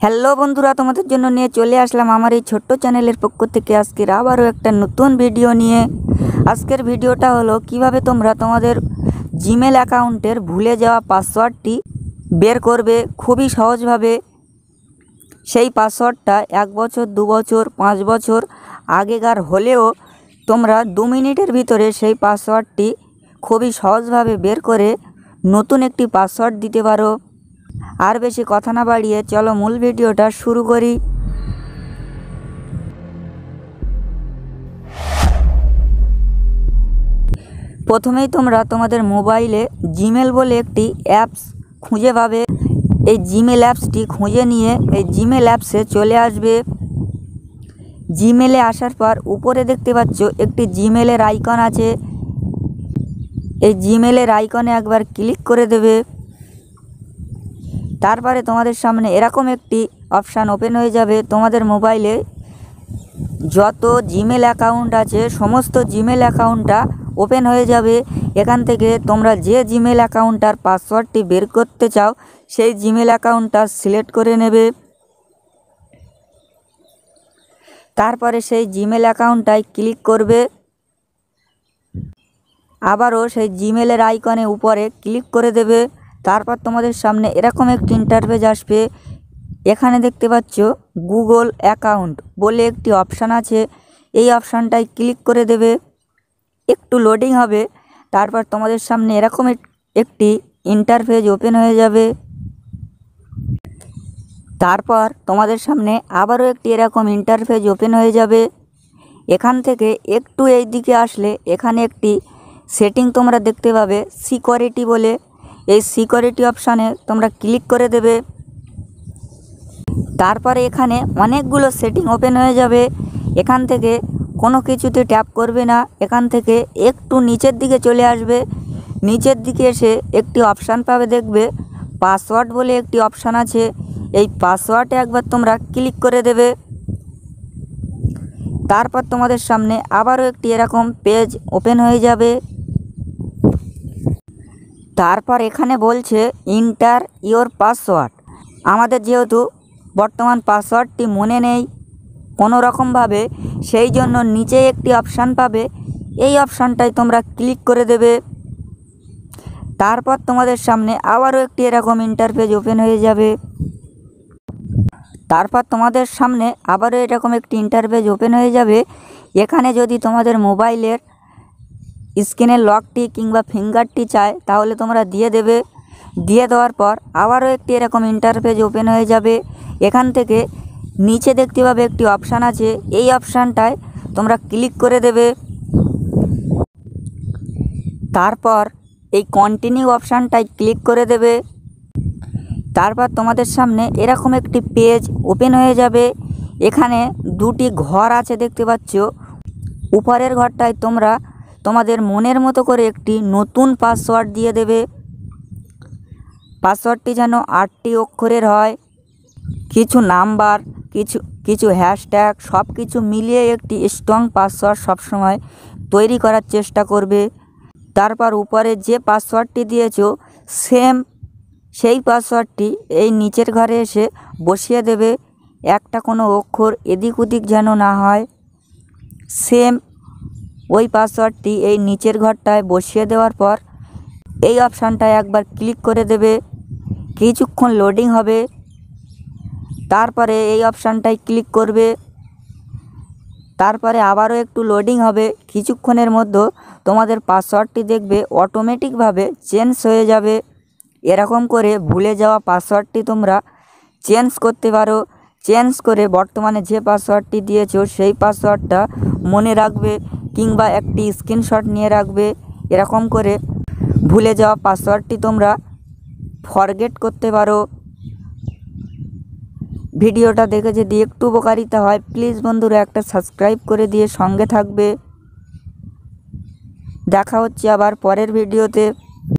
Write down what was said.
Hello বন্ধুরা, তোমাদের জন্য নিয়ে চলে আসলাম আমার এই ছোট্ট চ্যানেলের পক্ষ থেকে আজকের আবারও একটা নতুন ভিডিও নিয়ে। আজকের ভিডিওটা হলো কিভাবে তোমরা তোমাদের জিমেল অ্যাকাউন্টের ভুলে যাওয়া পাসওয়ার্ডটি বের করবে খুবই সহজভাবে। সেই পাসওয়ার্ডটা 1 বছর 2 বছর 5 বছর আগেকার হলেও তোমরা 2 মিনিটের ভিতরে সেই পাসওয়ার্ডটি খুবই সহজভাবে বের করে নতুন একটি পাসওয়ার্ড দিতে পারো। আর বেশি কথা না বাড়িয়ে চলো মূল ভিডিওটা শুরু করি। প্রথমেই তোমরা তোমাদের মোবাইলে জিমেল বলে একটি অ্যাপস খুঁজে পাবে। এই জিমেল অ্যাপসটি খুঁজে নিয়ে এই জিমেল অ্যাপসে চলে আসবে। জিমেলে আসার পর উপরে দেখতে পাচ্ছ একটি জিমেলের আইকন আছে। এই জিমেলের আইকনে একবার ক্লিক করে দেবে। তারপরে তোমাদের সামনে এরকম একটি অপশান ওপেন হয়ে যাবে। তোমাদের মোবাইলে যত জিমেল অ্যাকাউন্ট আছে সমস্ত জিমেল অ্যাকাউন্টটা ওপেন হয়ে যাবে। এখান থেকে তোমরা যে জিমেল অ্যাকাউন্টটার পাসওয়ার্ডটি বের করতে চাও সেই জিমেল অ্যাকাউন্টটা সিলেক্ট করে নেবে। তারপরে সেই জিমেল অ্যাকাউন্টটায় ক্লিক করবে। আবারও সেই জিমেলের আইকনে উপরে ক্লিক করে দেবে। তারপর তোমাদের সামনে এরকম একটি ইন্টারফেস আসবে। এখানে দেখতে পাচ্ছ গুগল অ্যাকাউন্ট বলে একটি অপশান আছে। এই অপশানটায় ক্লিক করে দেবে। একটু লোডিং হবে। তারপর তোমাদের সামনে এরকম একটি ইন্টারফেস ওপেন হয়ে যাবে। তারপর তোমাদের সামনে আবারও একটি এরকম ইন্টারফেস ওপেন হয়ে যাবে। এখান থেকে একটু এই দিকে আসলে এখানে একটি সেটিং তোমরা দেখতে পাবে সিকিউরিটি বলে। এই সিকিউরিটি অপশানে তোমরা ক্লিক করে দেবে। তারপরে এখানে অনেকগুলো সেটিং ওপেন হয়ে যাবে। এখান থেকে কোনো কিছুতে ট্যাপ করবে না। এখান থেকে একটু নিচের দিকে চলে আসবে। নিচের দিকে এসে একটি অপশান পাবে, দেখবে পাসওয়ার্ড বলে একটি অপশান আছে। এই পাসওয়ার্ডে একবার তোমরা ক্লিক করে দেবে। তারপর তোমাদের সামনে আবারও একটি এরকম পেজ ওপেন হয়ে যাবে। তারপর এখানে বলছে এন্টার ইওর পাসওয়ার্ড। আমাদের যেহেতু বর্তমান পাসওয়ার্ডটি মনে নেই কোনো রকমভাবে, সেই জন্য নিচে একটি অপশান পাবে। এই অপশানটায় তোমরা ক্লিক করে দেবে। তারপর তোমাদের সামনে আবারও একটি এরকম ইন্টারফেস ওপেন হয়ে যাবে। তারপর তোমাদের সামনে আবারও এরকম একটি ইন্টারফেস ওপেন হয়ে যাবে। এখানে যদি তোমাদের মোবাইলের স্ক্রিনের লকটি কিংবা ফিঙ্গারটি চায় তাহলে তোমরা দিয়ে দেবে। দিয়ে দেওয়ার পর আবারও একটি এরকম ইন্টারফেস ওপেন হয়ে যাবে। এখান থেকে নিচে দেখতে পাবে একটি অপশান আছে। এই অপশানটায় তোমরা ক্লিক করে দেবে। তারপর এই কন্টিনিউ অপশানটায় ক্লিক করে দেবে। তারপর তোমাদের সামনে এরকম একটি পেজ ওপেন হয়ে যাবে। এখানে দুটি ঘর আছে দেখতে পাচ্ছ। উপরের ঘরটায় তোমরা তোমাদের মনের মতো করে একটি নতুন পাসওয়ার্ড দিয়ে দেবে। পাসওয়ার্ডটি যেন 8টি অক্ষরের হয়। কিছু নাম্বার, কিছু হ্যাশট্যাগ সব কিছু মিলিয়ে একটি স্ট্রং পাসওয়ার্ড সবসময় তৈরি করার চেষ্টা করবে। তারপর উপরে যে পাসওয়ার্ডটি দিয়েছো সেই পাসওয়ার্ডটি এই নিচের ঘরে এসে বসিয়ে দেবে। একটা কোনো অক্ষর এদিক ওদিক যেন না হয়। ওই পাসওয়ার্ডটি এই নিচের ঘরটায় বসিয়ে দেওয়ার পর এই অপশানটায় একবার ক্লিক করে দেবে। কিছুক্ষণ লোডিং হবে। তারপরে এই অপশানটায় ক্লিক করবে। তারপরে আবারও একটু লোডিং হবে। কিছুক্ষণের মধ্যে তোমাদের পাসওয়ার্ডটি দেখবে অটোমেটিকভাবে চেঞ্জ হয়ে যাবে। এরকম করে ভুলে যাওয়া পাসওয়ার্ডটি তোমরা চেঞ্জ করতে পারো। চেঞ্জ করে বর্তমানে যে পাসওয়ার্ডটি দিয়েছো সেই পাসওয়ার্ডটা মনে রাখবে কিংবা একটি স্ক্রিনশট নিয়ে রাখবে। এরকম করে ভুলে যাওয়া পাসওয়ার্ডটি তোমরা ফরগেট করতে পারো। ভিডিওটা দেখে যদি একটু উপকারিতা হয় প্লিজ বন্ধুরা একটা সাবস্ক্রাইব করে দিয়ে সঙ্গে থাকবে। দেখা হচ্ছে আবার পরের ভিডিওতে।